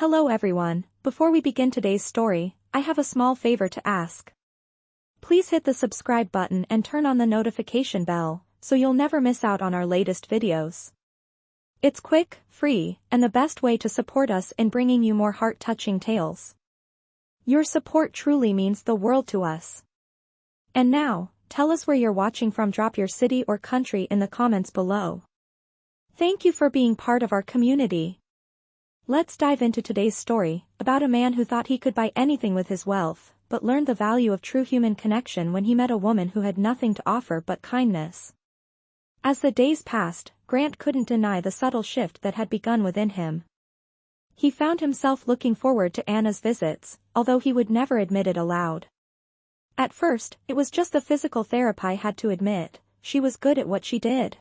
Hello everyone, before we begin today's story, I have a small favor to ask. Please hit the subscribe button and turn on the notification bell, so you'll never miss out on our latest videos. It's quick, free, and the best way to support us in bringing you more heart-touching tales. Your support truly means the world to us. And now, tell us where you're watching from. Drop your city or country in the comments below. Thank you for being part of our community. Let's dive into today's story, about a man who thought he could buy anything with his wealth, but learned the value of true human connection when he met a woman who had nothing to offer but kindness. As the days passed, Grant couldn't deny the subtle shift that had begun within him. He found himself looking forward to Anna's visits, although he would never admit it aloud. At first, it was just the physical therapy. I had to admit, she was good at what she did.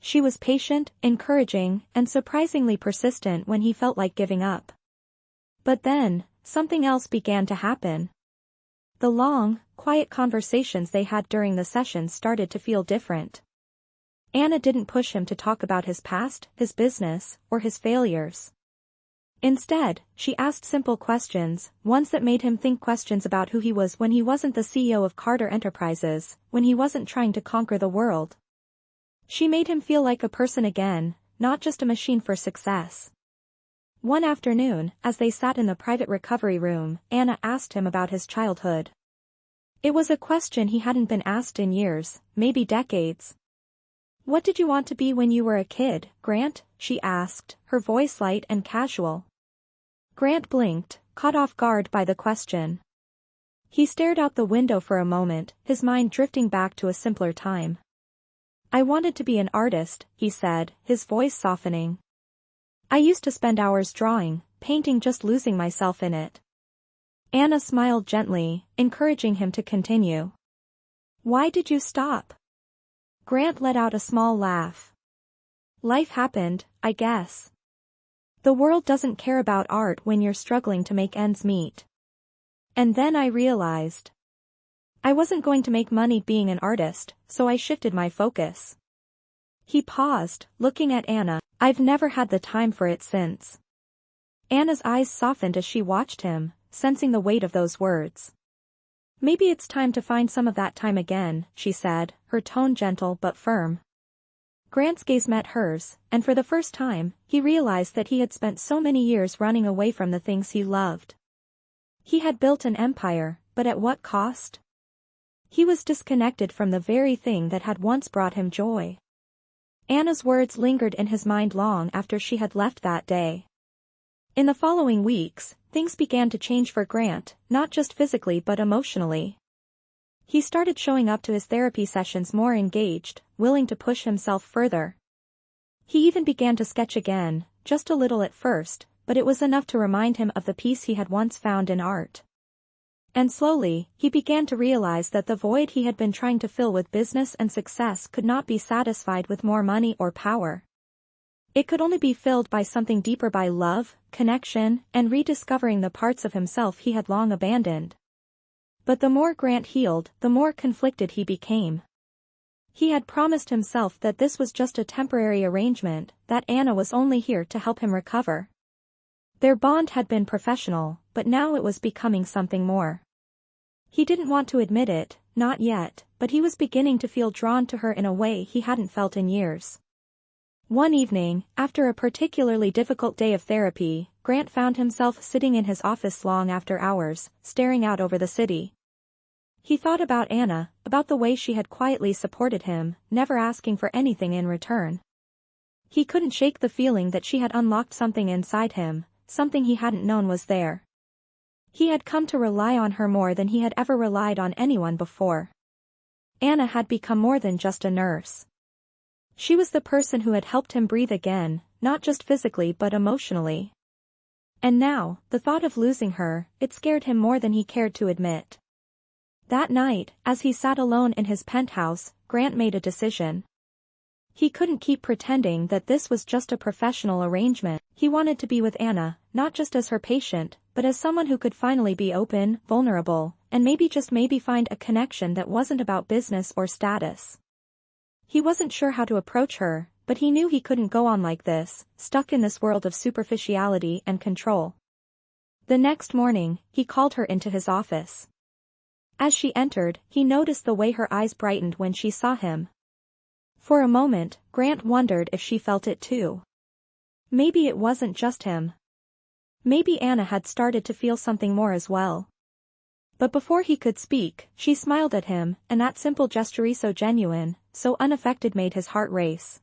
She was patient, encouraging, and surprisingly persistent when he felt like giving up. But then, something else began to happen. The long, quiet conversations they had during the sessions started to feel different. Anna didn't push him to talk about his past, his business, or his failures. Instead, she asked simple questions, ones that made him think, questions about who he was when he wasn't the CEO of Carter Enterprises, when he wasn't trying to conquer the world. She made him feel like a person again, not just a machine for success. One afternoon, as they sat in the private recovery room, Anna asked him about his childhood. It was a question he hadn't been asked in years, maybe decades. "What did you want to be when you were a kid, Grant?" she asked, her voice light and casual. Grant blinked, caught off guard by the question. He stared out the window for a moment, his mind drifting back to a simpler time. "I wanted to be an artist," he said, his voice softening. "I used to spend hours drawing, painting, just losing myself in it." Anna smiled gently, encouraging him to continue. "Why did you stop?" Grant let out a small laugh. "Life happened, I guess. The world doesn't care about art when you're struggling to make ends meet. And then I realized I wasn't going to make money being an artist, so I shifted my focus." He paused, looking at Anna. "I've never had the time for it since." Anna's eyes softened as she watched him, sensing the weight of those words. "Maybe it's time to find some of that time again," she said, her tone gentle but firm. Grant's gaze met hers, and for the first time, he realized that he had spent so many years running away from the things he loved. He had built an empire, but at what cost? He was disconnected from the very thing that had once brought him joy. Anna's words lingered in his mind long after she had left that day. In the following weeks, things began to change for Grant, not just physically but emotionally. He started showing up to his therapy sessions more engaged, willing to push himself further. He even began to sketch again, just a little at first, but it was enough to remind him of the peace he had once found in art. And slowly, he began to realize that the void he had been trying to fill with business and success could not be satisfied with more money or power. It could only be filled by something deeper, by love, connection, and rediscovering the parts of himself he had long abandoned. But the more Grant healed, the more conflicted he became. He had promised himself that this was just a temporary arrangement, that Anna was only here to help him recover. Their bond had been professional, but now it was becoming something more. He didn't want to admit it, not yet, but he was beginning to feel drawn to her in a way he hadn't felt in years. One evening, after a particularly difficult day of therapy, Grant found himself sitting in his office long after hours, staring out over the city. He thought about Anna, about the way she had quietly supported him, never asking for anything in return. He couldn't shake the feeling that she had unlocked something inside him, something he hadn't known was there. He had come to rely on her more than he had ever relied on anyone before. Anna had become more than just a nurse. She was the person who had helped him breathe again, not just physically but emotionally. And now, the thought of losing her, it scared him more than he cared to admit. That night, as he sat alone in his penthouse, Grant made a decision. He couldn't keep pretending that this was just a professional arrangement. He wanted to be with Anna, not just as her patient, but as someone who could finally be open, vulnerable, and maybe just maybe find a connection that wasn't about business or status. He wasn't sure how to approach her, but he knew he couldn't go on like this, stuck in this world of superficiality and control. The next morning, he called her into his office. As she entered, he noticed the way her eyes brightened when she saw him. For a moment, Grant wondered if she felt it too. Maybe it wasn't just him. Maybe Anna had started to feel something more as well. But before he could speak, she smiled at him, and that simple gesture, so genuine, so unaffected, made his heart race.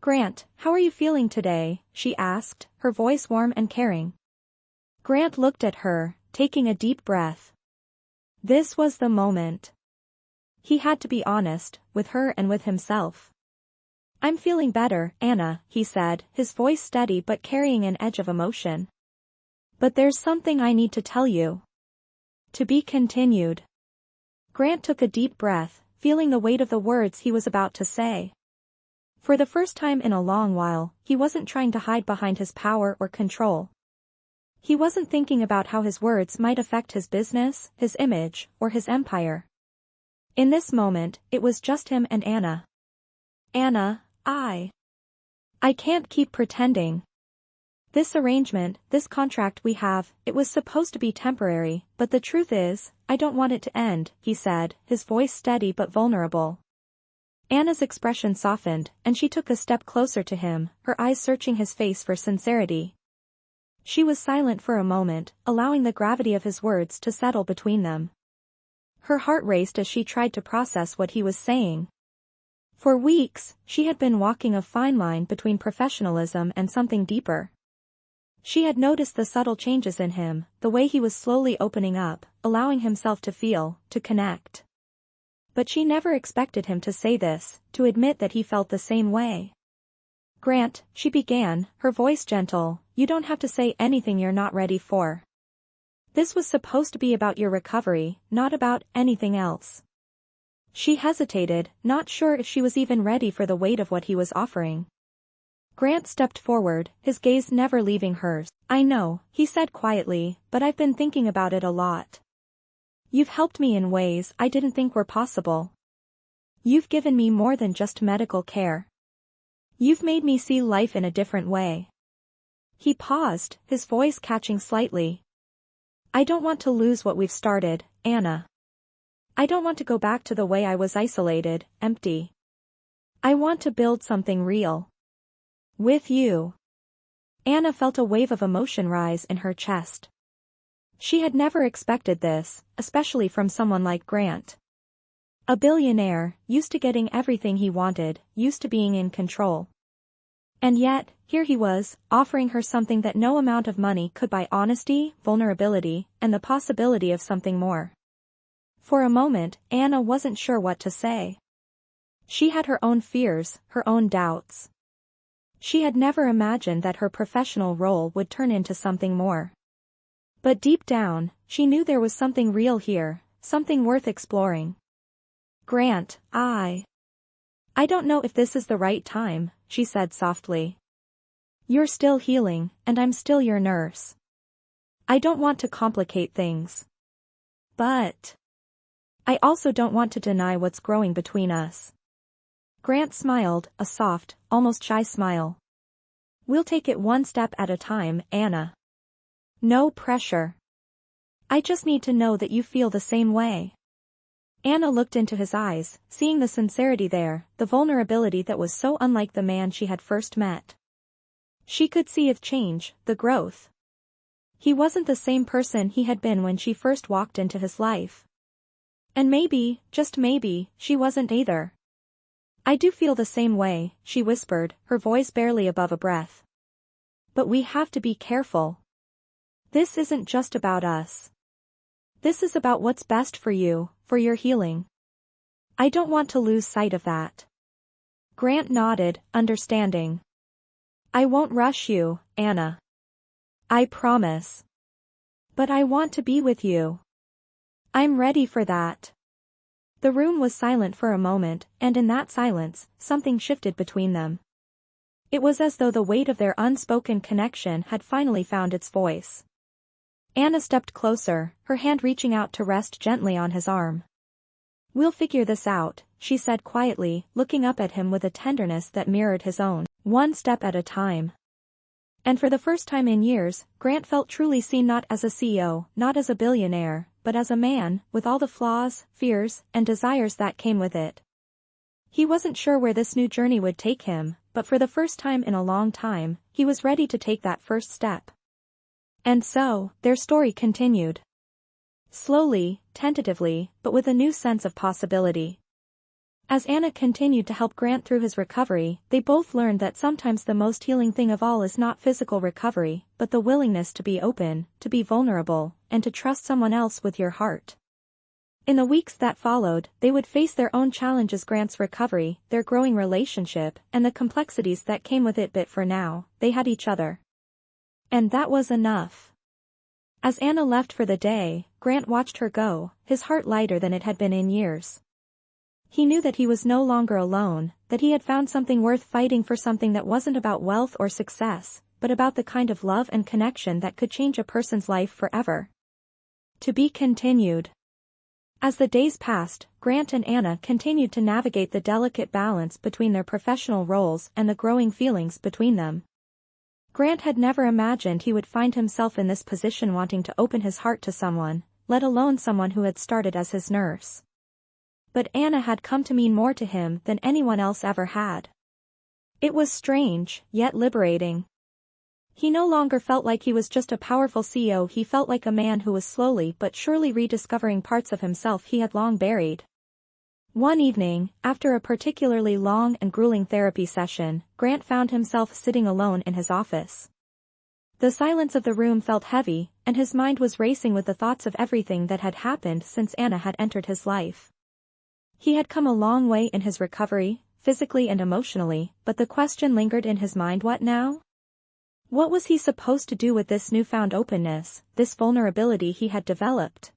"Grant, how are you feeling today?" she asked, her voice warm and caring. Grant looked at her, taking a deep breath. This was the moment. He had to be honest, with her and with himself. "I'm feeling better, Anna," he said, his voice steady but carrying an edge of emotion. "But there's something I need to tell you." To be continued. Grant took a deep breath, feeling the weight of the words he was about to say. For the first time in a long while, he wasn't trying to hide behind his power or control. He wasn't thinking about how his words might affect his business, his image, or his empire. In this moment, it was just him and Anna. "Anna, I can't keep pretending. This arrangement, this contract we have, it was supposed to be temporary, but the truth is, I don't want it to end," he said, his voice steady but vulnerable. Anna's expression softened, and she took a step closer to him, her eyes searching his face for sincerity. She was silent for a moment, allowing the gravity of his words to settle between them. Her heart raced as she tried to process what he was saying. For weeks, she had been walking a fine line between professionalism and something deeper. She had noticed the subtle changes in him, the way he was slowly opening up, allowing himself to feel, to connect. But she never expected him to say this, to admit that he felt the same way. "Grant," she began, her voice gentle, "you don't have to say anything you're not ready for. This was supposed to be about your recovery, not about anything else." She hesitated, not sure if she was even ready for the weight of what he was offering. Grant stepped forward, his gaze never leaving hers. "I know," he said quietly, "but I've been thinking about it a lot. You've helped me in ways I didn't think were possible. You've given me more than just medical care. You've made me see life in a different way." He paused, his voice catching slightly. "I don't want to lose what we've started, Anna. I don't want to go back to the way I was, isolated, empty. I want to build something real. With you." Anna felt a wave of emotion rise in her chest. She had never expected this, especially from someone like Grant. A billionaire, used to getting everything he wanted, used to being in control. And yet, here he was, offering her something that no amount of money could buy: honesty, vulnerability, and the possibility of something more. For a moment, Anna wasn't sure what to say. She had her own fears, her own doubts. She had never imagined that her professional role would turn into something more. But deep down, she knew there was something real here, something worth exploring. "Grant, I don't know if this is the right time," she said softly. "You're still healing, and I'm still your nurse. I don't want to complicate things. But I also don't want to deny what's growing between us." Grant smiled, a soft, almost shy smile. "We'll take it one step at a time, Anna. No pressure. I just need to know that you feel the same way." Anna looked into his eyes, seeing the sincerity there, the vulnerability that was so unlike the man she had first met. She could see its change, the growth. He wasn't the same person he had been when she first walked into his life. And maybe, just maybe, she wasn't either. "I do feel the same way," she whispered, her voice barely above a breath. "But we have to be careful. This isn't just about us. This is about what's best for you, for your healing. I don't want to lose sight of that." Grant nodded, understanding. "I won't rush you, Anna. I promise. But I want to be with you. I'm ready for that." The room was silent for a moment, and in that silence, something shifted between them. It was as though the weight of their unspoken connection had finally found its voice. Anna stepped closer, her hand reaching out to rest gently on his arm. We'll figure this out, she said quietly, looking up at him with a tenderness that mirrored his own. One step at a time. And for the first time in years, Grant felt truly seen, not as a CEO, not as a billionaire, but as a man, with all the flaws, fears, and desires that came with it. He wasn't sure where this new journey would take him, but for the first time in a long time, he was ready to take that first step. And so, their story continued. Slowly, tentatively, but with a new sense of possibility. As Anna continued to help Grant through his recovery, they both learned that sometimes the most healing thing of all is not physical recovery, but the willingness to be open, to be vulnerable, and to trust someone else with your heart. In the weeks that followed, they would face their own challenges: Grant's recovery, their growing relationship, and the complexities that came with it, but for now, they had each other. And that was enough. As Anna left for the day, Grant watched her go, his heart lighter than it had been in years. He knew that he was no longer alone, that he had found something worth fighting for, something that wasn't about wealth or success, but about the kind of love and connection that could change a person's life forever. To be continued. As the days passed, Grant and Anna continued to navigate the delicate balance between their professional roles and the growing feelings between them. Grant had never imagined he would find himself in this position, wanting to open his heart to someone, let alone someone who had started as his nurse. But Anna had come to mean more to him than anyone else ever had. It was strange, yet liberating. He no longer felt like he was just a powerful CEO, he felt like a man who was slowly but surely rediscovering parts of himself he had long buried. One evening, after a particularly long and grueling therapy session, Grant found himself sitting alone in his office. The silence of the room felt heavy, and his mind was racing with the thoughts of everything that had happened since Anna had entered his life. He had come a long way in his recovery, physically and emotionally, but the question lingered in his mind: what now? What was he supposed to do with this newfound openness, this vulnerability he had developed?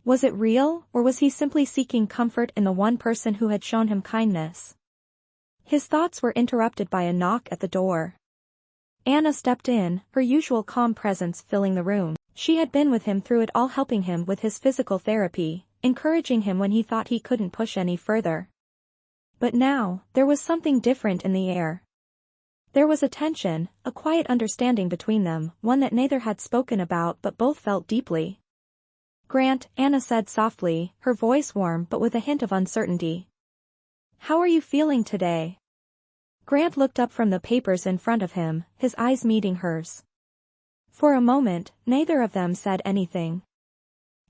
Was it real, or was he simply seeking comfort in the one person who had shown him kindness? His thoughts were interrupted by a knock at the door. Anna stepped in, her usual calm presence filling the room. She had been with him through it all, helping him with his physical therapy, encouraging him when he thought he couldn't push any further. But now, there was something different in the air. There was a tension, a quiet understanding between them, one that neither had spoken about but both felt deeply. "Grant," Anna said softly, her voice warm but with a hint of uncertainty. "How are you feeling today?" Grant looked up from the papers in front of him, his eyes meeting hers. For a moment, neither of them said anything.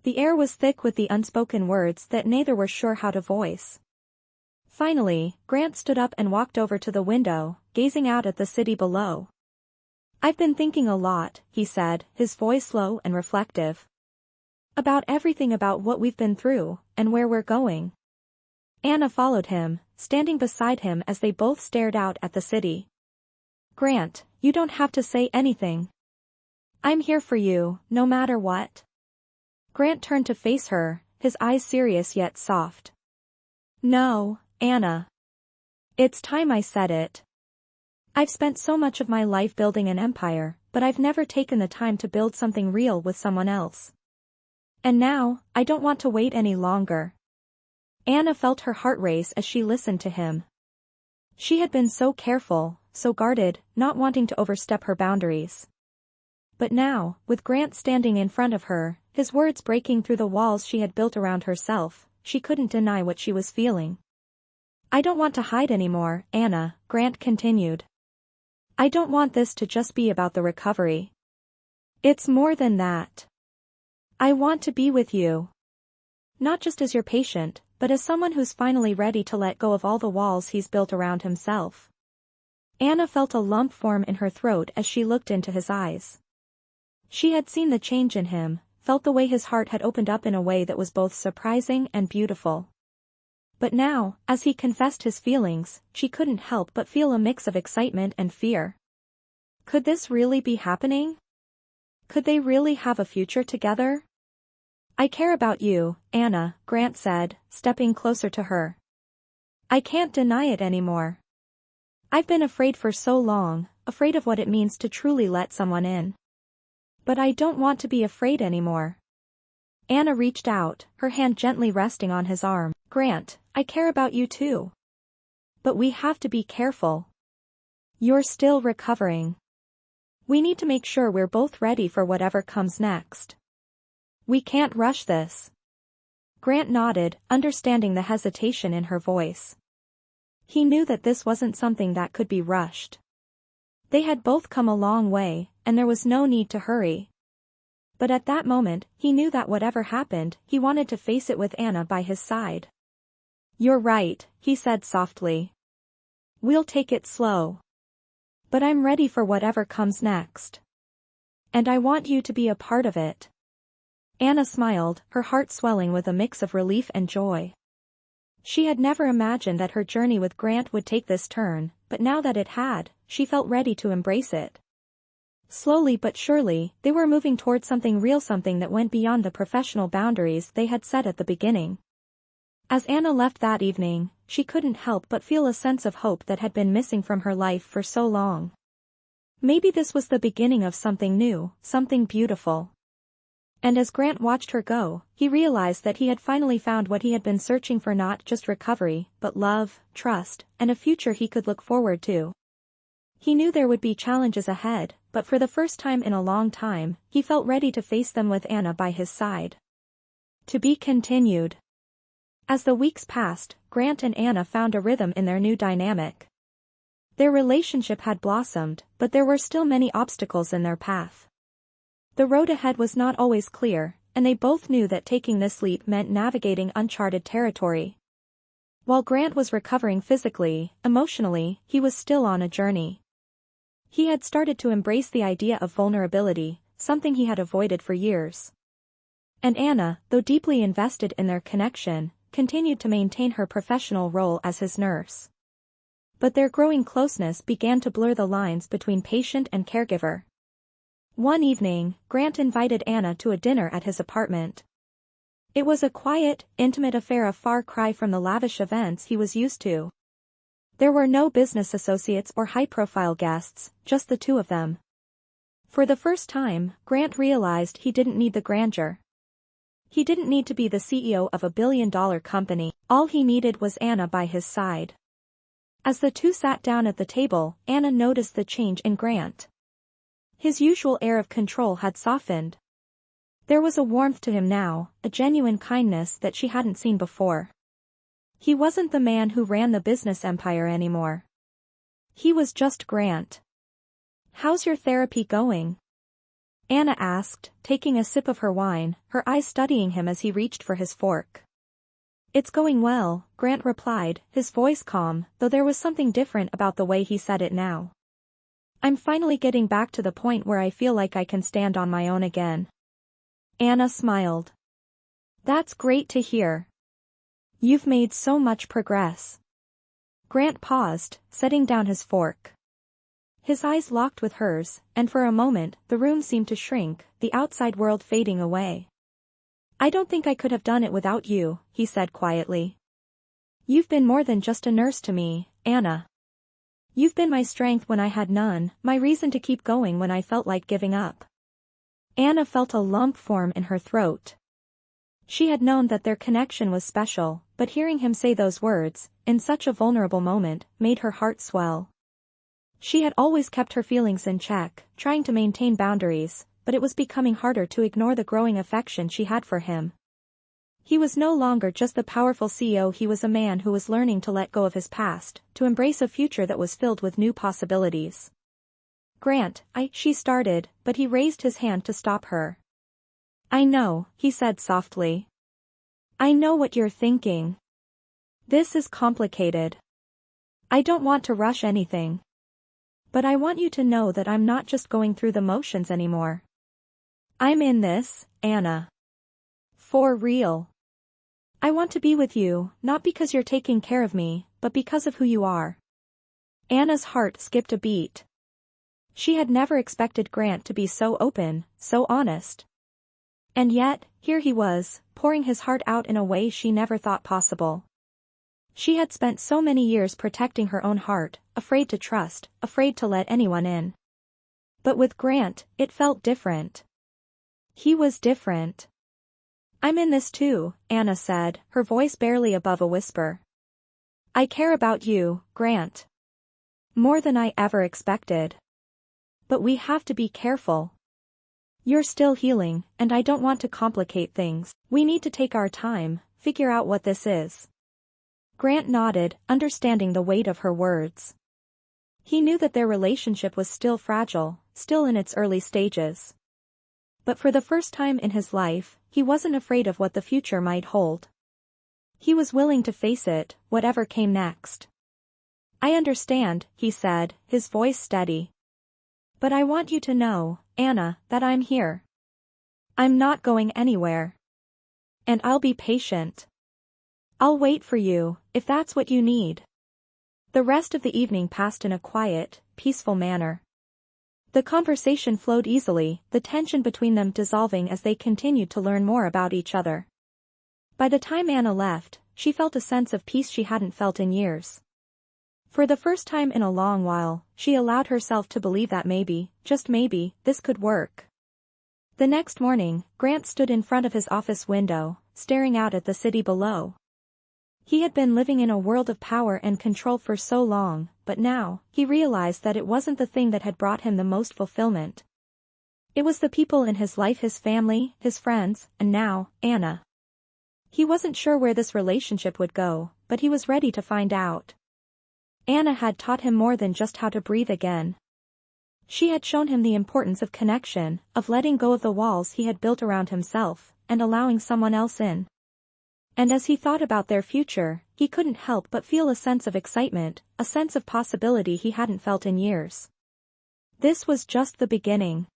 The air was thick with the unspoken words that neither were sure how to voice. Finally, Grant stood up and walked over to the window, gazing out at the city below. "I've been thinking a lot," he said, his voice low and reflective. "About everything, about what we've been through, and where we're going." Anna followed him, standing beside him as they both stared out at the city. "Grant, you don't have to say anything. I'm here for you, no matter what." Grant turned to face her, his eyes serious yet soft. "No, Anna. It's time I said it. I've spent so much of my life building an empire, but I've never taken the time to build something real with someone else. And now, I don't want to wait any longer." Anna felt her heart race as she listened to him. She had been so careful, so guarded, not wanting to overstep her boundaries. But now, with Grant standing in front of her, his words breaking through the walls she had built around herself, she couldn't deny what she was feeling. "I don't want to hide anymore, Anna," Grant continued. "I don't want this to just be about the recovery. It's more than that. I want to be with you. Not just as your patient, but as someone who's finally ready to let go of all the walls he's built around himself." Anna felt a lump form in her throat as she looked into his eyes. She had seen the change in him, felt the way his heart had opened up in a way that was both surprising and beautiful. But now, as he confessed his feelings, she couldn't help but feel a mix of excitement and fear. Could this really be happening? Could they really have a future together? "I care about you, Anna," Grant said, stepping closer to her. "I can't deny it anymore. I've been afraid for so long, afraid of what it means to truly let someone in. But I don't want to be afraid anymore." Anna reached out, her hand gently resting on his arm. Grant, I care about you too. But we have to be careful. You're still recovering. We need to make sure we're both ready for whatever comes next. We can't rush this. Grant nodded, understanding the hesitation in her voice. He knew that this wasn't something that could be rushed. They had both come a long way, and there was no need to hurry. But at that moment, he knew that whatever happened, he wanted to face it with Anna by his side. You're right, he said softly. We'll take it slow. But I'm ready for whatever comes next. And I want you to be a part of it. Anna smiled, her heart swelling with a mix of relief and joy. She had never imagined that her journey with Grant would take this turn, but now that it had, she felt ready to embrace it. Slowly but surely, they were moving towards something real, something that went beyond the professional boundaries they had set at the beginning. As Anna left that evening, she couldn't help but feel a sense of hope that had been missing from her life for so long. Maybe this was the beginning of something new, something beautiful. And as Grant watched her go, he realized that he had finally found what he had been searching for, not just recovery, but love, trust, and a future he could look forward to. He knew there would be challenges ahead, but for the first time in a long time, he felt ready to face them with Anna by his side. To be continued. As the weeks passed, Grant and Anna found a rhythm in their new dynamic. Their relationship had blossomed, but there were still many obstacles in their path. The road ahead was not always clear, and they both knew that taking this leap meant navigating uncharted territory. While Grant was recovering physically, emotionally, he was still on a journey. He had started to embrace the idea of vulnerability, something he had avoided for years. And Anna, though deeply invested in their connection, continued to maintain her professional role as his nurse. But their growing closeness began to blur the lines between patient and caregiver. One evening, Grant invited Anna to a dinner at his apartment. It was a quiet, intimate affair, a far cry from the lavish events he was used to. There were no business associates or high-profile guests, just the two of them. For the first time, Grant realized he didn't need the grandeur. He didn't need to be the CEO of a billion-dollar company, all he needed was Anna by his side. As the two sat down at the table, Anna noticed the change in Grant. His usual air of control had softened. There was a warmth to him now, a genuine kindness that she hadn't seen before. He wasn't the man who ran the business empire anymore. He was just Grant. "How's your therapy going?" Anna asked, taking a sip of her wine, her eyes studying him as he reached for his fork. "It's going well," Grant replied, his voice calm, though there was something different about the way he said it now. "I'm finally getting back to the point where I feel like I can stand on my own again." Anna smiled. "That's great to hear. You've made so much progress." Grant paused, setting down his fork. His eyes locked with hers, and for a moment, the room seemed to shrink, the outside world fading away. "I don't think I could have done it without you," he said quietly. "You've been more than just a nurse to me, Anna. You've been my strength when I had none, my reason to keep going when I felt like giving up." Anna felt a lump form in her throat. She had known that their connection was special, but hearing him say those words, in such a vulnerable moment, made her heart swell. She had always kept her feelings in check, trying to maintain boundaries, but it was becoming harder to ignore the growing affection she had for him. He was no longer just the powerful CEO, he was a man who was learning to let go of his past, to embrace a future that was filled with new possibilities. "Grant, she started, but he raised his hand to stop her. "I know," he said softly. "I know what you're thinking. This is complicated. I don't want to rush anything. But I want you to know that I'm not just going through the motions anymore. I'm in this, Anna. For real. I want to be with you, not because you're taking care of me, but because of who you are." Anna's heart skipped a beat. She had never expected Grant to be so open, so honest. And yet, here he was, pouring his heart out in a way she never thought possible. She had spent so many years protecting her own heart, afraid to trust, afraid to let anyone in. But with Grant, it felt different. He was different. I'm in this too, Anna said, her voice barely above a whisper. I care about you, Grant. More than I ever expected. But we have to be careful. You're still healing, and I don't want to complicate things. We need to take our time, figure out what this is. Grant nodded, understanding the weight of her words. He knew that their relationship was still fragile, still in its early stages. But for the first time in his life, he wasn't afraid of what the future might hold. He was willing to face it, whatever came next. I understand, he said, his voice steady. But I want you to know, Anna, that I'm here. I'm not going anywhere. And I'll be patient. I'll wait for you, if that's what you need. The rest of the evening passed in a quiet, peaceful manner. The conversation flowed easily, the tension between them dissolving as they continued to learn more about each other. By the time Anna left, she felt a sense of peace she hadn't felt in years. For the first time in a long while, she allowed herself to believe that maybe, just maybe, this could work. The next morning, Grant stood in front of his office window, staring out at the city below. He had been living in a world of power and control for so long, but now, he realized that it wasn't the thing that had brought him the most fulfillment. It was the people in his life, his family, his friends, and now, Anna. He wasn't sure where this relationship would go, but he was ready to find out. Anna had taught him more than just how to breathe again. She had shown him the importance of connection, of letting go of the walls he had built around himself, and allowing someone else in. And as he thought about their future, he couldn't help but feel a sense of excitement, a sense of possibility he hadn't felt in years. This was just the beginning.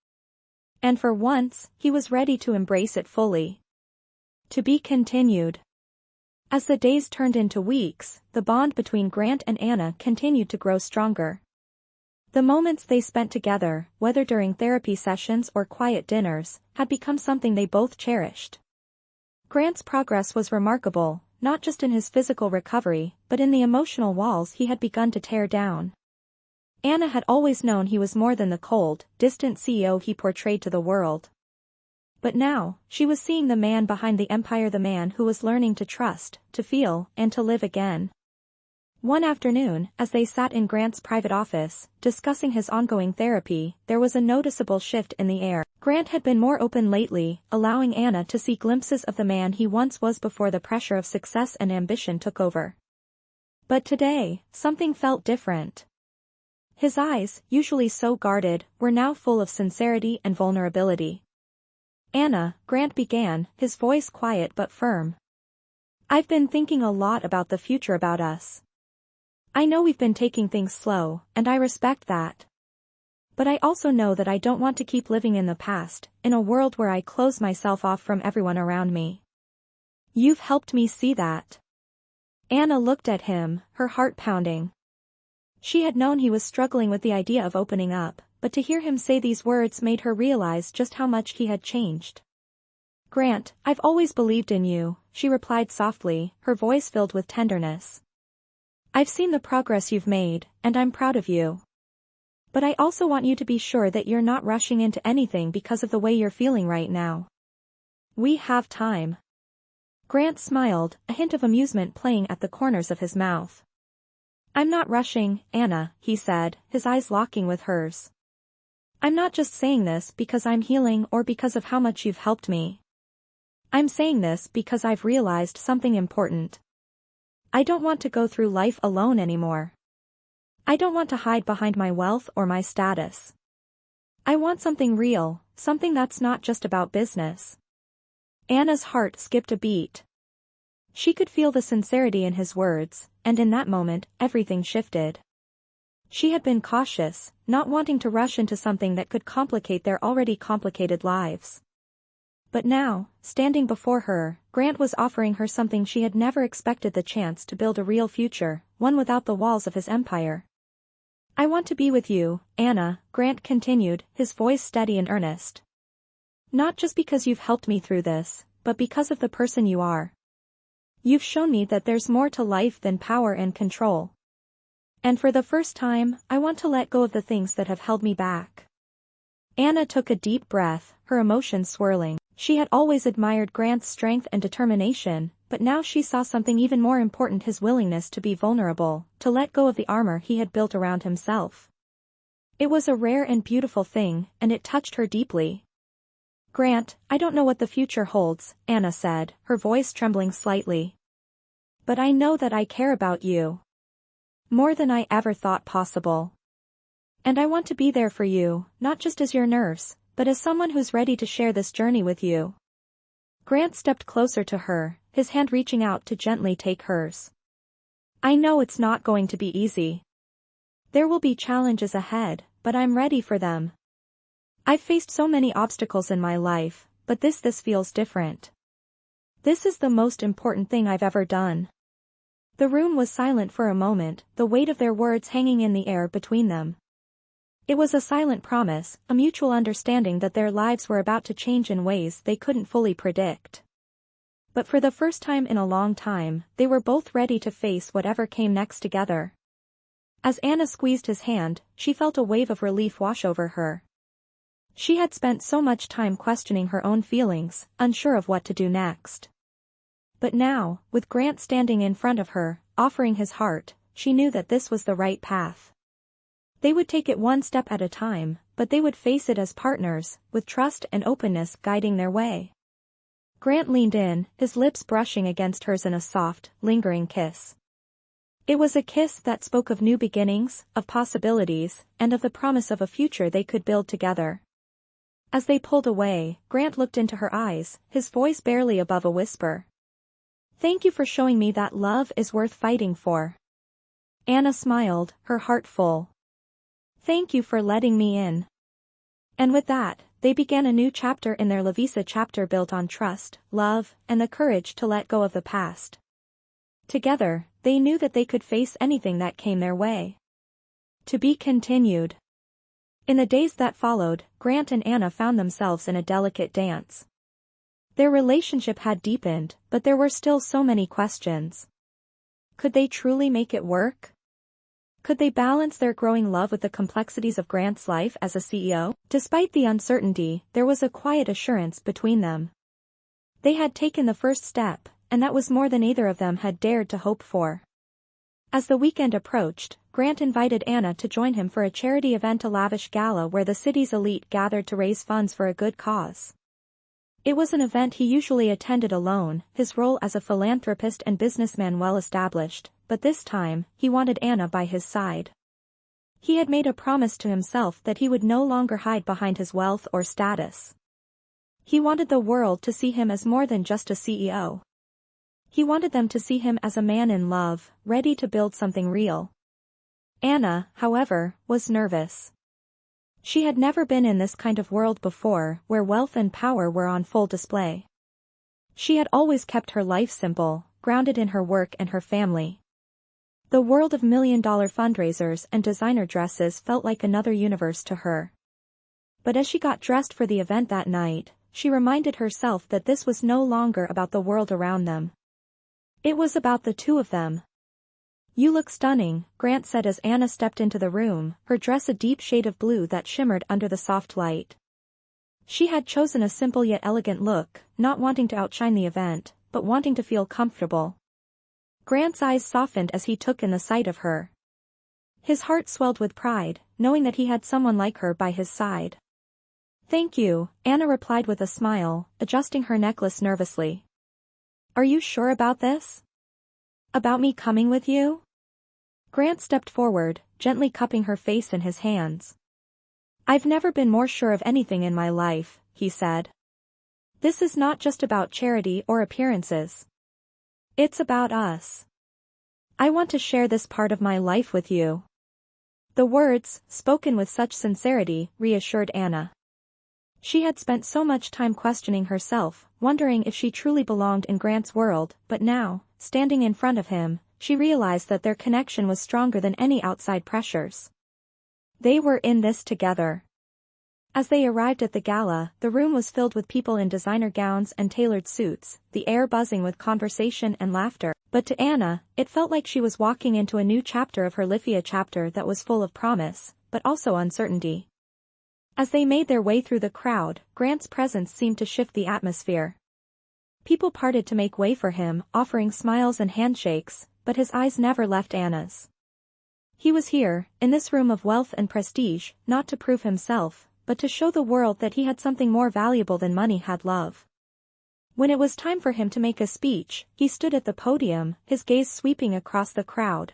And for once, he was ready to embrace it fully. To be continued. As the days turned into weeks, the bond between Grant and Anna continued to grow stronger. The moments they spent together, whether during therapy sessions or quiet dinners, had become something they both cherished. Grant's progress was remarkable, not just in his physical recovery, but in the emotional walls he had begun to tear down. Anna had always known he was more than the cold, distant CEO he portrayed to the world. But now, she was seeing the man behind the empire, the man who was learning to trust, to feel, and to live again. One afternoon, as they sat in Grant's private office, discussing his ongoing therapy, there was a noticeable shift in the air. Grant had been more open lately, allowing Anna to see glimpses of the man he once was before the pressure of success and ambition took over. But today, something felt different. His eyes, usually so guarded, were now full of sincerity and vulnerability. Anna, Grant began, his voice quiet but firm. I've been thinking a lot about the future, about us. I know we've been taking things slow, and I respect that. But I also know that I don't want to keep living in the past, in a world where I close myself off from everyone around me. You've helped me see that. Anna looked at him, her heart pounding. She had known he was struggling with the idea of opening up, but to hear him say these words made her realize just how much he had changed. Grant, I've always believed in you, she replied softly, her voice filled with tenderness. I've seen the progress you've made, and I'm proud of you. But I also want you to be sure that you're not rushing into anything because of the way you're feeling right now. We have time. Grant smiled, a hint of amusement playing at the corners of his mouth. I'm not rushing, Anna, he said, his eyes locking with hers. I'm not just saying this because I'm healing or because of how much you've helped me. I'm saying this because I've realized something important. I don't want to go through life alone anymore. I don't want to hide behind my wealth or my status. I want something real, something that's not just about business. Anna's heart skipped a beat. She could feel the sincerity in his words, and in that moment, everything shifted. She had been cautious, not wanting to rush into something that could complicate their already complicated lives. But now, standing before her, Grant was offering her something she had never expected: the chance to build a real future, one without the walls of his empire. I want to be with you, Anna, Grant continued, his voice steady and earnest. Not just because you've helped me through this, but because of the person you are. You've shown me that there's more to life than power and control. And for the first time, I want to let go of the things that have held me back. Anna took a deep breath, her emotions swirling. She had always admired Grant's strength and determination, but now she saw something even more important: his willingness to be vulnerable, to let go of the armor he had built around himself. It was a rare and beautiful thing, and it touched her deeply. "Grant, I don't know what the future holds," Anna said, her voice trembling slightly. "But I know that I care about you. More than I ever thought possible. And I want to be there for you, not just as your nurse, but as someone who's ready to share this journey with you." Grant stepped closer to her, his hand reaching out to gently take hers. "I know it's not going to be easy. There will be challenges ahead, but I'm ready for them. I've faced so many obstacles in my life, but this feels different. This is the most important thing I've ever done." The room was silent for a moment, the weight of their words hanging in the air between them. It was a silent promise, a mutual understanding that their lives were about to change in ways they couldn't fully predict. But for the first time in a long time, they were both ready to face whatever came next together. As Anna squeezed his hand, she felt a wave of relief wash over her. She had spent so much time questioning her own feelings, unsure of what to do next. But now, with Grant standing in front of her, offering his heart, she knew that this was the right path. They would take it one step at a time, but they would face it as partners, with trust and openness guiding their way. Grant leaned in, his lips brushing against hers in a soft, lingering kiss. It was a kiss that spoke of new beginnings, of possibilities, and of the promise of a future they could build together. As they pulled away, Grant looked into her eyes, his voice barely above a whisper. "Thank you for showing me that love is worth fighting for." Anna smiled, her heart full. "Thank you for letting me in." And with that, they began a new chapter in their Lavisa, chapter built on trust, love, and the courage to let go of the past. Together, they knew that they could face anything that came their way. To be continued. In the days that followed, Grant and Anna found themselves in a delicate dance. Their relationship had deepened, but there were still so many questions. Could they truly make it work? Could they balance their growing love with the complexities of Grant's life as a CEO? Despite the uncertainty, there was a quiet assurance between them. They had taken the first step, and that was more than either of them had dared to hope for. As the weekend approached, Grant invited Anna to join him for a charity event, a lavish gala where the city's elite gathered to raise funds for a good cause. It was an event he usually attended alone, his role as a philanthropist and businessman well established, but this time, he wanted Anna by his side. He had made a promise to himself that he would no longer hide behind his wealth or status. He wanted the world to see him as more than just a CEO. He wanted them to see him as a man in love, ready to build something real. Anna, however, was nervous. She had never been in this kind of world before, where wealth and power were on full display. She had always kept her life simple, grounded in her work and her family. The world of million-dollar fundraisers and designer dresses felt like another universe to her. But as she got dressed for the event that night, she reminded herself that this was no longer about the world around them. It was about the two of them. "You look stunning," Grant said as Anna stepped into the room, her dress a deep shade of blue that shimmered under the soft light. She had chosen a simple yet elegant look, not wanting to outshine the event, but wanting to feel comfortable. Grant's eyes softened as he took in the sight of her. His heart swelled with pride, knowing that he had someone like her by his side. "Thank you," Anna replied with a smile, adjusting her necklace nervously. "Are you sure about this? About me coming with you?" Grant stepped forward, gently cupping her face in his hands. "I've never been more sure of anything in my life," he said. "This is not just about charity or appearances. It's about us. I want to share this part of my life with you." The words, spoken with such sincerity, reassured Anna. She had spent so much time questioning herself, wondering if she truly belonged in Grant's world, but now, standing in front of him, she realized that their connection was stronger than any outside pressures. They were in this together. As they arrived at the gala, the room was filled with people in designer gowns and tailored suits, the air buzzing with conversation and laughter. But to Anna, it felt like she was walking into a new chapter of her life, a chapter that was full of promise, but also uncertainty. As they made their way through the crowd, Grant's presence seemed to shift the atmosphere. People parted to make way for him, offering smiles and handshakes, but his eyes never left Anna's. He was here, in this room of wealth and prestige, not to prove himself, but to show the world that he had something more valuable than money had: love. When it was time for him to make a speech, he stood at the podium, his gaze sweeping across the crowd.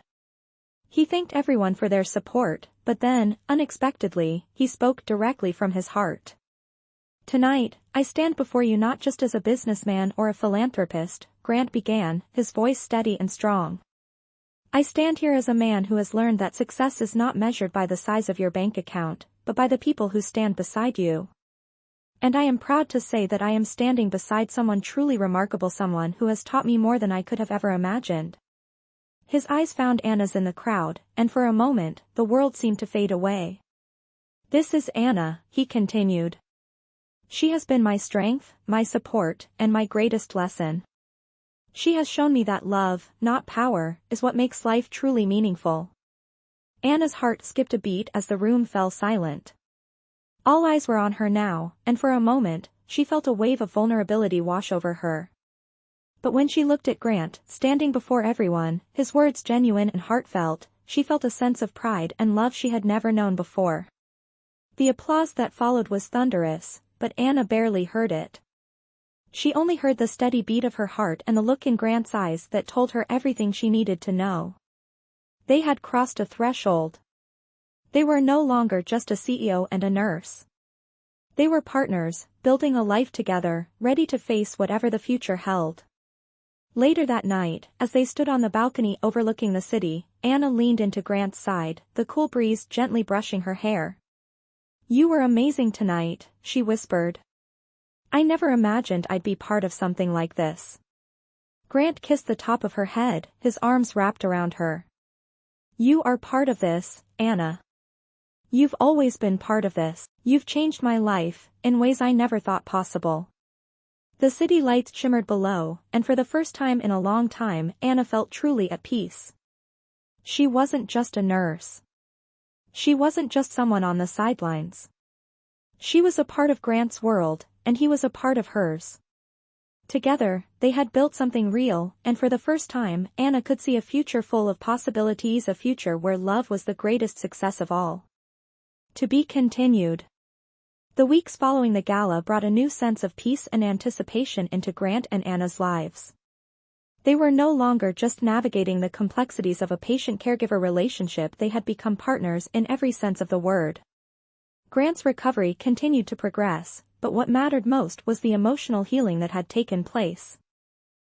He thanked everyone for their support, but then, unexpectedly, he spoke directly from his heart. "Tonight, I stand before you not just as a businessman or a philanthropist," Grant began, his voice steady and strong. "I stand here as a man who has learned that success is not measured by the size of your bank account, but by the people who stand beside you. And I am proud to say that I am standing beside someone truly remarkable, someone who has taught me more than I could have ever imagined." His eyes found Anna's in the crowd, and for a moment, the world seemed to fade away. "This is Anna," he continued. "She has been my strength, my support, and my greatest lesson. She has shown me that love, not power, is what makes life truly meaningful." Anna's heart skipped a beat as the room fell silent. All eyes were on her now, and for a moment, she felt a wave of vulnerability wash over her. But when she looked at Grant, standing before everyone, his words genuine and heartfelt, she felt a sense of pride and love she had never known before. The applause that followed was thunderous, but Anna barely heard it. She only heard the steady beat of her heart and the look in Grant's eyes that told her everything she needed to know. They had crossed a threshold. They were no longer just a CEO and a nurse. They were partners, building a life together, ready to face whatever the future held. Later that night, as they stood on the balcony overlooking the city, Anna leaned into Grant's side, the cool breeze gently brushing her hair. "You were amazing tonight," she whispered. "I never imagined I'd be part of something like this." Grant kissed the top of her head, his arms wrapped around her. "You are part of this, Anna. You've always been part of this. You've changed my life, in ways I never thought possible." The city lights shimmered below, and for the first time in a long time, Anna felt truly at peace. She wasn't just a nurse. She wasn't just someone on the sidelines. She was a part of Grant's world, and he was a part of hers. Together, they had built something real, and for the first time, Anna could see a future full of possibilities, a future where love was the greatest success of all. To be continued. The weeks following the gala brought a new sense of peace and anticipation into Grant and Anna's lives. They were no longer just navigating the complexities of a patient-caregiver relationship, they had become partners in every sense of the word. Grant's recovery continued to progress, but what mattered most was the emotional healing that had taken place.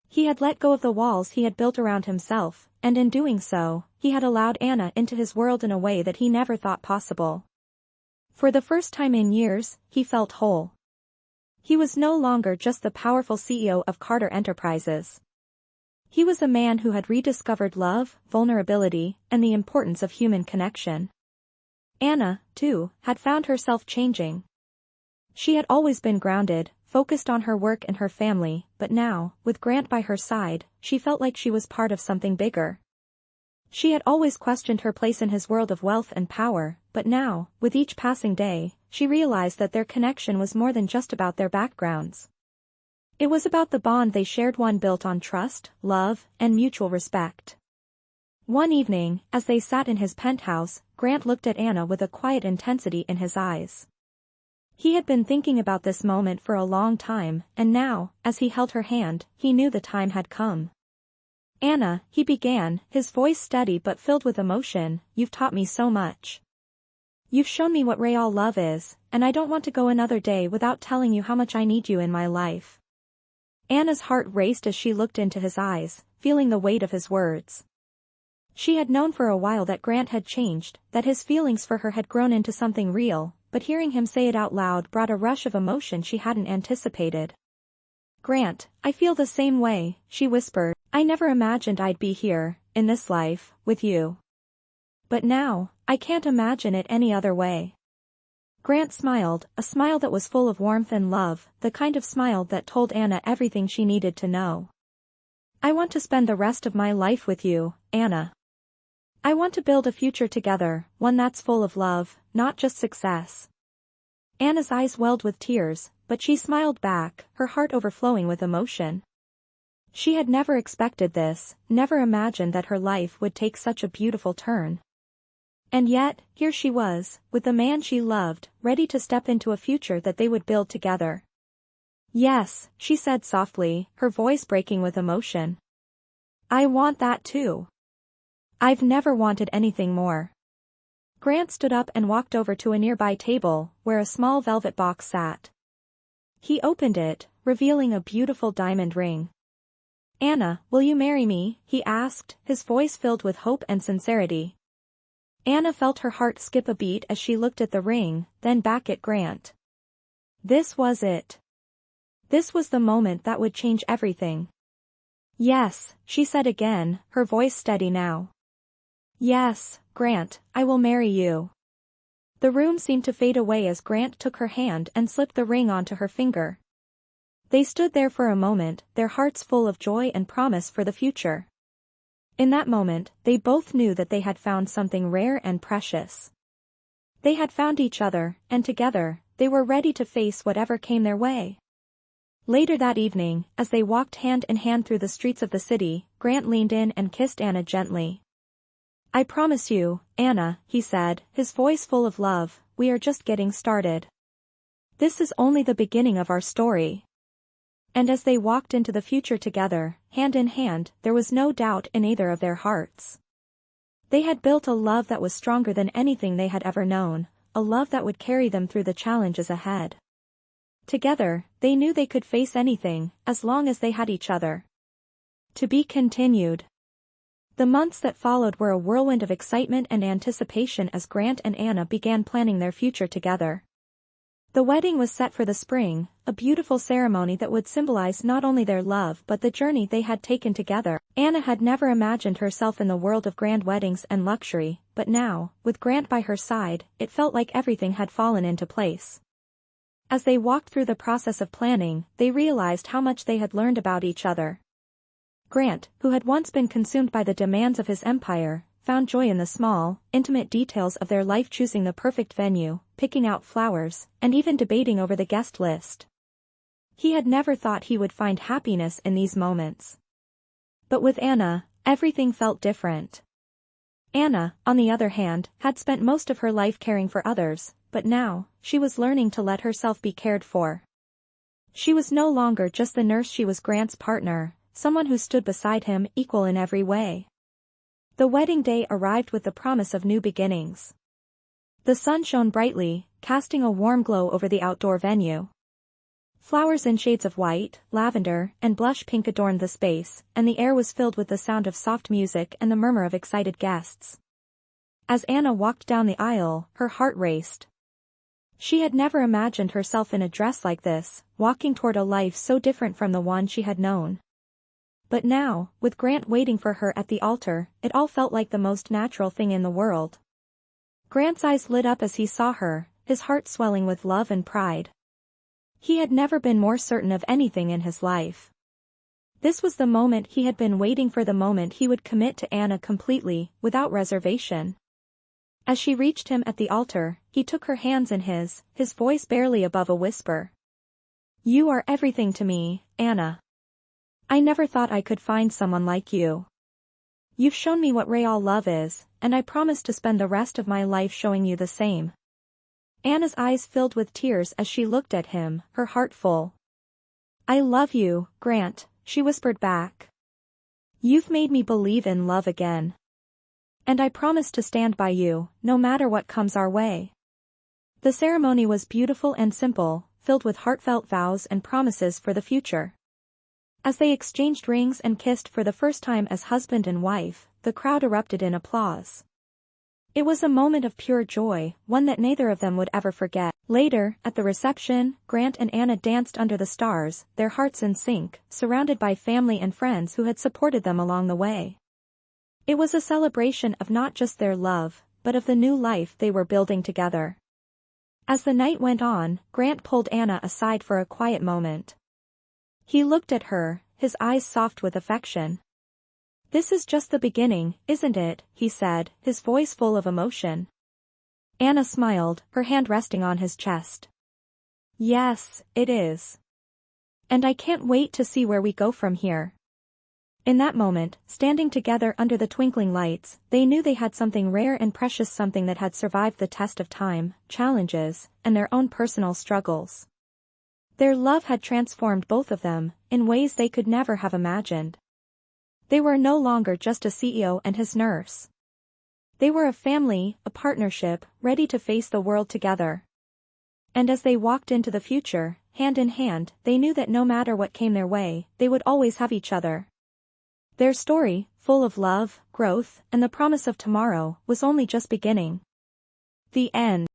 He had let go of the walls he had built around himself, and in doing so, he had allowed Anna into his world in a way that he never thought possible. For the first time in years, he felt whole. He was no longer just the powerful CEO of Carter Enterprises. He was a man who had rediscovered love, vulnerability, and the importance of human connection. Anna, too, had found herself changing. She had always been grounded, focused on her work and her family, but now, with Grant by her side, she felt like she was part of something bigger. She had always questioned her place in his world of wealth and power, but now, with each passing day, she realized that their connection was more than just about their backgrounds. It was about the bond they shared, one built on trust, love, and mutual respect. One evening, as they sat in his penthouse, Grant looked at Anna with a quiet intensity in his eyes. He had been thinking about this moment for a long time, and now, as he held her hand, he knew the time had come. "Anna," he began, his voice steady but filled with emotion, "you've taught me so much. You've shown me what real love is, and I don't want to go another day without telling you how much I need you in my life." Anna's heart raced as she looked into his eyes, feeling the weight of his words. She had known for a while that Grant had changed, that his feelings for her had grown into something real, but hearing him say it out loud brought a rush of emotion she hadn't anticipated. "Grant, I feel the same way," she whispered. "I never imagined I'd be here, in this life, with you. But now, I can't imagine it any other way." Grant smiled, a smile that was full of warmth and love, the kind of smile that told Anna everything she needed to know. "I want to spend the rest of my life with you, Anna. I want to build a future together, one that's full of love, not just success." Anna's eyes welled with tears, but she smiled back, her heart overflowing with emotion. She had never expected this, never imagined that her life would take such a beautiful turn. And yet, here she was, with the man she loved, ready to step into a future that they would build together. "Yes," she said softly, her voice breaking with emotion. "I want that too. I've never wanted anything more." Grant stood up and walked over to a nearby table, where a small velvet box sat. He opened it, revealing a beautiful diamond ring. "Anna, will you marry me?" he asked, his voice filled with hope and sincerity. Anna felt her heart skip a beat as she looked at the ring, then back at Grant. This was it. This was the moment that would change everything. "Yes," she said again, her voice steady now. "Yes, Grant, I will marry you." The room seemed to fade away as Grant took her hand and slipped the ring onto her finger. They stood there for a moment, their hearts full of joy and promise for the future. In that moment, they both knew that they had found something rare and precious. They had found each other, and together, they were ready to face whatever came their way. Later that evening, as they walked hand in hand through the streets of the city, Grant leaned in and kissed Anna gently. "I promise you, Anna," he said, his voice full of love, "we are just getting started. This is only the beginning of our story." And as they walked into the future together, hand in hand, there was no doubt in either of their hearts. They had built a love that was stronger than anything they had ever known, a love that would carry them through the challenges ahead. Together, they knew they could face anything, as long as they had each other. To be continued. The months that followed were a whirlwind of excitement and anticipation as Grant and Anna began planning their future together. The wedding was set for the spring, a beautiful ceremony that would symbolize not only their love but the journey they had taken together. Anna had never imagined herself in the world of grand weddings and luxury, but now, with Grant by her side, it felt like everything had fallen into place. As they walked through the process of planning, they realized how much they had learned about each other. Grant, who had once been consumed by the demands of his empire, found joy in the small, intimate details of their life, choosing the perfect venue, picking out flowers, and even debating over the guest list. He had never thought he would find happiness in these moments. But with Anna, everything felt different. Anna, on the other hand, had spent most of her life caring for others, but now, she was learning to let herself be cared for. She was no longer just the nurse, she was Grant's partner, someone who stood beside him, equal in every way. The wedding day arrived with the promise of new beginnings. The sun shone brightly, casting a warm glow over the outdoor venue. Flowers in shades of white, lavender, and blush pink adorned the space, and the air was filled with the sound of soft music and the murmur of excited guests. As Anna walked down the aisle, her heart raced. She had never imagined herself in a dress like this, walking toward a life so different from the one she had known. But now, with Grant waiting for her at the altar, it all felt like the most natural thing in the world. Grant's eyes lit up as he saw her, his heart swelling with love and pride. He had never been more certain of anything in his life. This was the moment he had been waiting for, the moment he would commit to Anna completely, without reservation. As she reached him at the altar, he took her hands in his voice barely above a whisper. "You are everything to me, Anna. I never thought I could find someone like you. You've shown me what real love is, and I promise to spend the rest of my life showing you the same." Anna's eyes filled with tears as she looked at him, her heart full. "I love you, Grant," she whispered back. "You've made me believe in love again. And I promise to stand by you, no matter what comes our way." The ceremony was beautiful and simple, filled with heartfelt vows and promises for the future. As they exchanged rings and kissed for the first time as husband and wife, the crowd erupted in applause. It was a moment of pure joy, one that neither of them would ever forget. Later, at the reception, Grant and Anna danced under the stars, their hearts in sync, surrounded by family and friends who had supported them along the way. It was a celebration of not just their love, but of the new life they were building together. As the night went on, Grant pulled Anna aside for a quiet moment. He looked at her, his eyes soft with affection. "This is just the beginning, isn't it?" he said, his voice full of emotion. Anna smiled, her hand resting on his chest. Yes, it is. And I can't wait to see where we go from here. In that moment, standing together under the twinkling lights, they knew they had something rare and precious, something that had survived the test of time, challenges, and their own personal struggles. Their love had transformed both of them, in ways they could never have imagined. They were no longer just a CEO and his nurse. They were a family, a partnership, ready to face the world together. And as they walked into the future, hand in hand, they knew that no matter what came their way, they would always have each other. Their story, full of love, growth, and the promise of tomorrow, was only just beginning. The end.